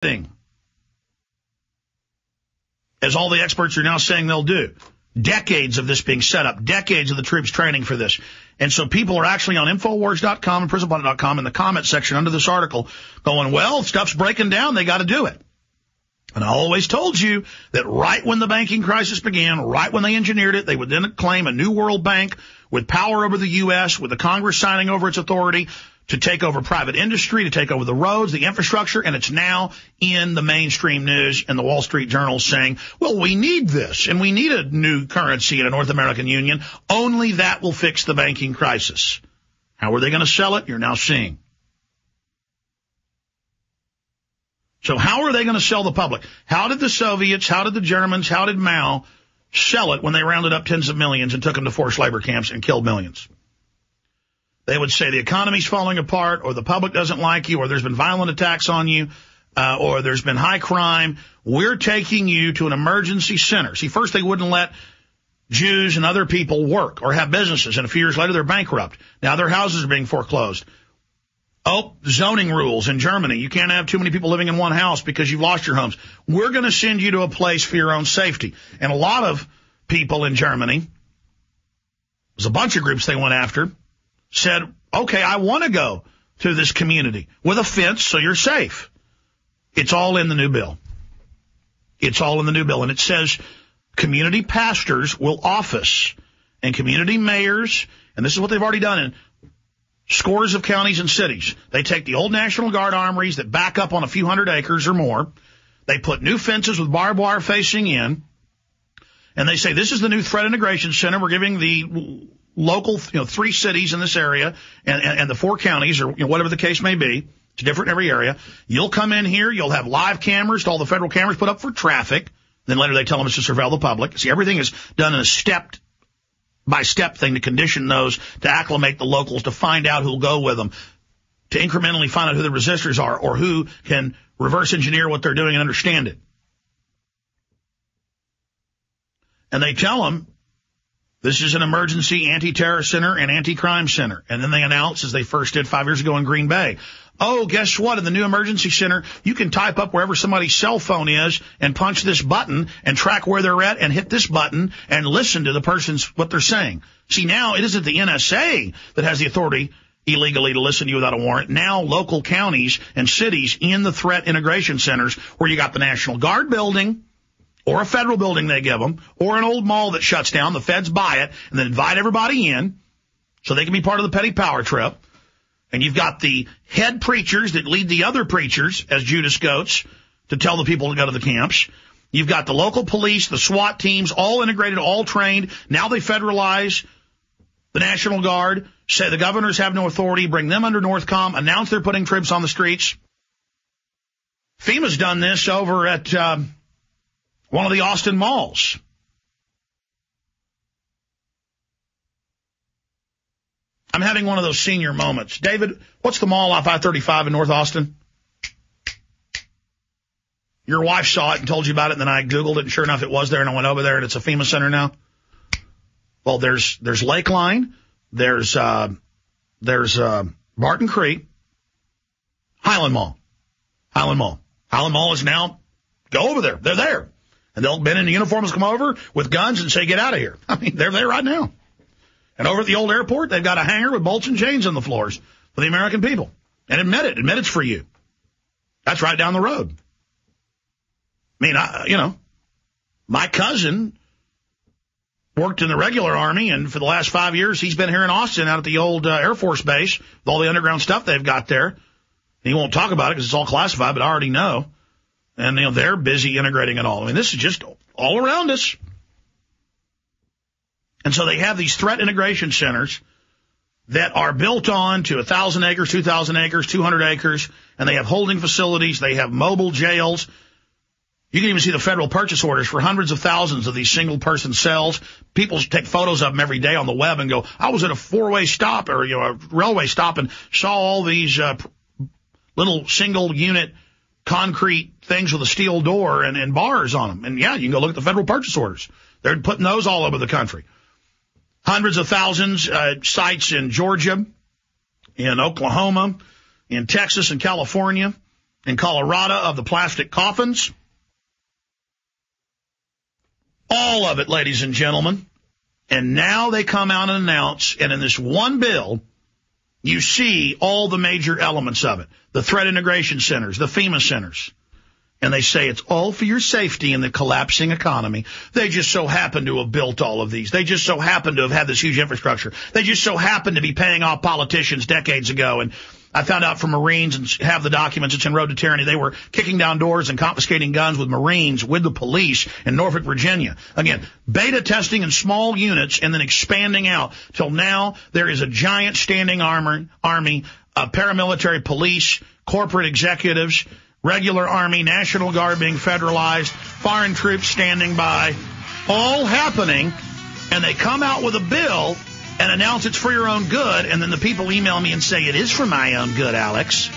thing, as all the experts are now saying they'll do. Decades of this being set up, decades of the troops training for this. And so people are actually on Infowars.com and PrisonPlanet.com in the comment section under this article going, well, stuff's breaking down, they got to do it. And I always told you that right when the banking crisis began, right when they engineered it, they would then claim a new world bank with power over the U.S., with the Congress signing over its authority to take over private industry, to take over the roads, the infrastructure, and it's now in the mainstream news and the Wall Street Journal saying, well, we need this, and we need a new currency in a North American Union. Only that will fix the banking crisis. How are they going to sell it? You're now seeing. So how are they going to sell the public? How did the Soviets, how did the Germans, how did Mao sell it when they rounded up tens of millions and took them to forced labor camps and killed millions? They would say the economy's falling apart, or the public doesn't like you, or there's been violent attacks on you, or there's been high crime. We're taking you to an emergency center. See, first they wouldn't let Jews and other people work or have businesses, and a few years later they're bankrupt. Now their houses are being foreclosed. Oh, zoning rules in Germany. You can't have too many people living in one house because you've lost your homes. We're going to send you to a place for your own safety. And a lot of people in Germany, there's a bunch of groups they went after, said, okay, I want to go to this community with a fence so you're safe. It's all in the new bill. It's all in the new bill. And it says community pastors will office and community mayors, and this is what they've already done in scores of counties and cities. They take the old National Guard armories that back up on a few hundred acres or more. They put new fences with barbed wire facing in, and they say, this is the new threat integration center. We're giving the local, 3 cities in this area and the 4 counties, or whatever the case may be. It's different in every area. You'll come in here. You'll have live cameras, all the federal cameras put up for traffic. Then later they tell them it's to surveil the public. See, everything is done in a step-by-step thing to condition those, to acclimate the locals, to find out who'll go with them, to incrementally find out who the resistors are or who can reverse engineer what they're doing and understand it. And they tell them, this is an emergency anti-terror center and anti-crime center. And then they announce, as they first did 5 years ago in Green Bay, oh, guess what? In the new emergency center, you can type up wherever somebody's cell phone is and punch this button and track where they're at and hit this button and listen to the person's what they're saying. See, now it isn't the NSA that has the authority illegally to listen to you without a warrant. Now local counties and cities in the threat integration centers, where you got the National Guard building, or a federal building they give them, or an old mall that shuts down, the feds buy it, and then invite everybody in so they can be part of the petty power trip. And you've got the head preachers that lead the other preachers as Judas goats to tell the people to go to the camps. You've got the local police, the SWAT teams, all integrated, all trained. Now they federalize the National Guard, say the governors have no authority, bring them under Northcom, announce they're putting troops on the streets. FEMA's done this over at one of the Austin malls. I'm having one of those senior moments. David, what's the mall off I-35 in North Austin? Your wife saw it and told you about it, and then I Googled it, and sure enough, it was there, and I went over there, and it's a FEMA center now. Well, there's Lakeline, there's Barton Creek, Highland Mall. Highland Mall is now, go over there. They're there. And they'll men in uniforms come over with guns and say, get out of here. I mean, they're there right now. And over at the old airport, they've got a hangar with bolts and chains on the floors for the American people. And admit it's for you. That's right down the road. I mean, my cousin worked in the regular Army, and for the last 5 years, he's been here in Austin out at the old Air Force Base with all the underground stuff they've got there. He won't talk about it because it's all classified, but I already know. And, they're busy integrating it all. I mean, this is just all around us. And so they have these threat integration centers that are built on to 1,000 acres, 2,000 acres, 200 acres, and they have holding facilities. They have mobile jails. You can even see the federal purchase orders for hundreds of thousands of these single-person cells. People take photos of them every day on the web and go, I was at a four-way stop or, a railway stop and saw all these little single-unit concrete things with a steel door and bars on them. And, yeah, you can go look at the federal purchase orders. They're putting those all over the country. Hundreds of thousands sites in Georgia, in Oklahoma, in Texas and California. in Colorado of the plastic coffins. All of it, ladies and gentlemen. And now they come out and announce, and in this one bill, you see all the major elements of it. The threat integration centers, the FEMA centers. And they say it's all for your safety in the collapsing economy. They just so happen to have built all of these. They just so happen to have had this huge infrastructure. They just so happen to be paying off politicians decades ago. And I found out from Marines, and have the documents, it's in Road to Tyranny, they were kicking down doors and confiscating guns with Marines, with the police in Norfolk, Virginia. Again, beta testing in small units and then expanding out till now there is a giant standing army, paramilitary police, corporate executives, regular Army, National Guard being federalized, foreign troops standing by, all happening, and they come out with a bill and announce it's for your own good, and then the people email me and say, it is for my own good, Alex.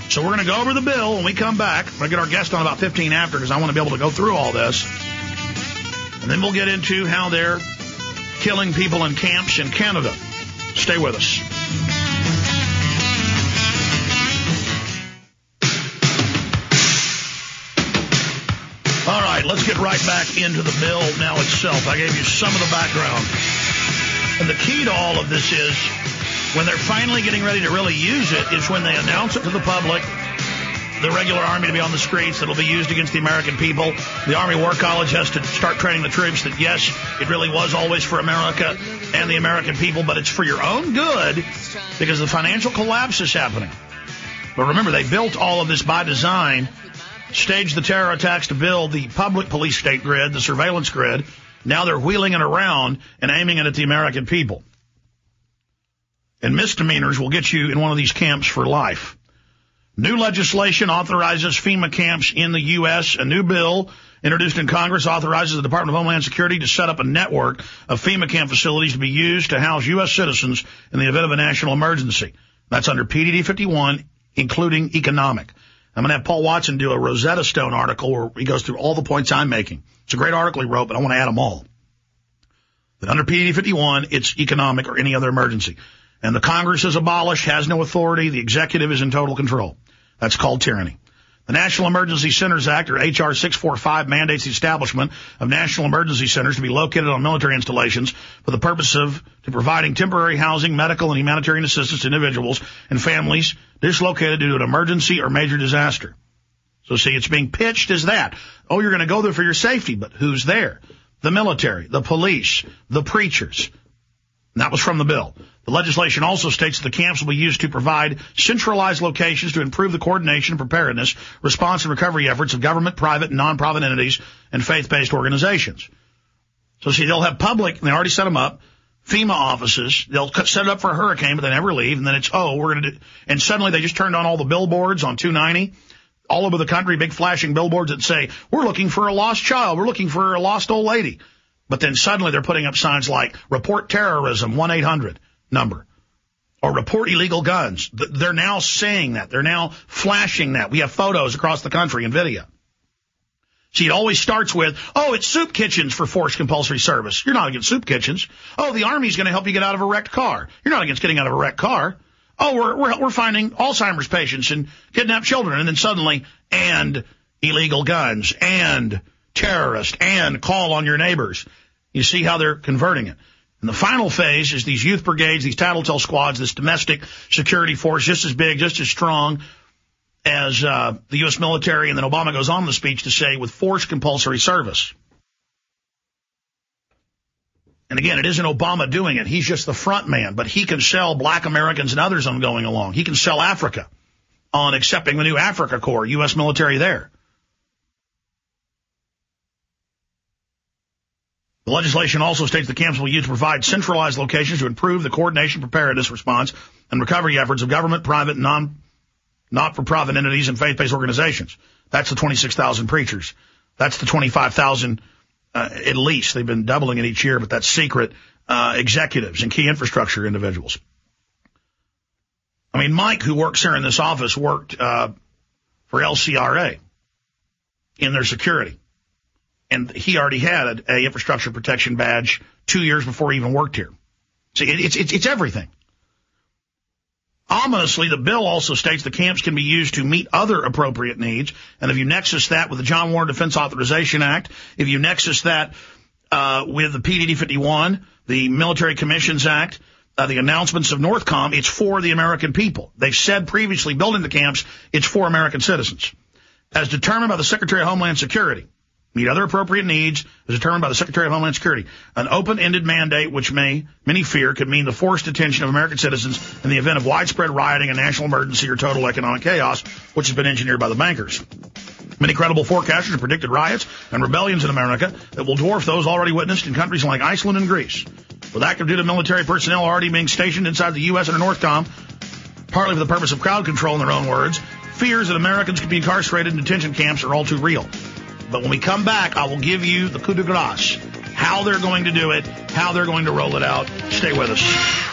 So we're going to go over the bill when we come back. I'm going to get our guest on about 15 after because I want to be able to go through all this. And then we'll get into how they're killing people in camps in Canada. Stay with us. All right, let's get right back into the bill now itself. I gave you some of the background. And the key to all of this is when they're finally getting ready to really use it is when they announce it to the public, the regular Army to be on the streets, that'll be used against the American people. The Army War College has to start training the troops that, yes, it really was always for America and the American people, but it's for your own good because the financial collapse is happening. But remember, they built all of this by design, staged the terror attacks to build the public police state grid, the surveillance grid. Now they're wheeling it around and aiming it at the American people. And misdemeanors will get you in one of these camps for life. New legislation authorizes FEMA camps in the U.S. A new bill introduced in Congress authorizes the Department of Homeland Security to set up a network of FEMA camp facilities to be used to house U.S. citizens in the event of a national emergency. That's under PDD 51, including economic. I'm going to have Paul Watson do a Rosetta Stone article where he goes through all the points I'm making. It's a great article he wrote, but I want to add them all. That under PDD 51, it's economic or any other emergency. And the Congress is abolished, has no authority. The executive is in total control. That's called tyranny. The National Emergency Centers Act, or H.R. 645, mandates the establishment of national emergency centers to be located on military installations for the purpose of providing temporary housing, medical, and humanitarian assistance to individuals and families dislocated due to an emergency or major disaster. So see, it's being pitched as that. Oh, you're going to go there for your safety, but who's there? The military, the police, the preachers. And that was from the bill. The legislation also states that the camps will be used to provide centralized locations to improve the coordination and preparedness, response, and recovery efforts of government, private, and non-profit entities and faith-based organizations. So see, they'll have public, and they already set them up, FEMA offices. They'll set it up for a hurricane, but they never leave. And then it's, we're going to do, and suddenly they just turned on all the billboards on 290 all over the country, big flashing billboards that say, we're looking for a lost child. We're looking for a lost old lady. But then suddenly they're putting up signs like report terrorism, 1-800 number, or report illegal guns. They're now saying that. They're now flashing that. We have photos across the country and video. See, it always starts with, it's soup kitchens for forced compulsory service. You're not against soup kitchens. The Army's going to help you get out of a wrecked car. You're not against getting out of a wrecked car. We're finding Alzheimer's patients and kidnapped children. And then suddenly, and illegal guns, and terrorists, and call on your neighbors. You see how they're converting it. And the final phase is these youth brigades, these tattletale squads, this domestic security force, just as big, just as strong as the U.S. military. And then Obama goes on in the speech to say with forced compulsory service. And again, it isn't Obama doing it. He's just the front man. But he can sell black Americans and others on going along. He can sell Africa on accepting the new Africa Corps, U.S. military there. The legislation also states the camps will be used to provide centralized locations to improve the coordination, preparedness, response, and recovery efforts of government, private, and not-for-profit entities and faith-based organizations. That's the 26,000 preachers. That's the 25,000 at least. They've been doubling it each year, but that's secret executives and key infrastructure individuals. I mean, Mike, who works here in this office, worked for LCRA in their security. And he already had a infrastructure protection badge 2 years before he even worked here. See, it's everything. Ominously, the bill also states the camps can be used to meet other appropriate needs. And if you nexus that with the John Warner Defense Authorization Act, if you nexus that with the PDD 51, the Military Commissions Act, the announcements of Northcom, it's for the American people. They've said previously, building the camps, it's for American citizens. As determined by the Secretary of Homeland Security, meet other appropriate needs as determined by the Secretary of Homeland Security. An open-ended mandate, which many fear could mean the forced detention of American citizens in the event of widespread rioting, a national emergency, or total economic chaos, which has been engineered by the bankers. Many credible forecasters have predicted riots and rebellions in America that will dwarf those already witnessed in countries like Iceland and Greece. With active duty military personnel already being stationed inside the U.S. under Northcom, partly for the purpose of crowd control in their own words, fears that Americans could be incarcerated in detention camps are all too real. But when we come back, I will give you the coup de grace, how they're going to do it, how they're going to roll it out. Stay with us.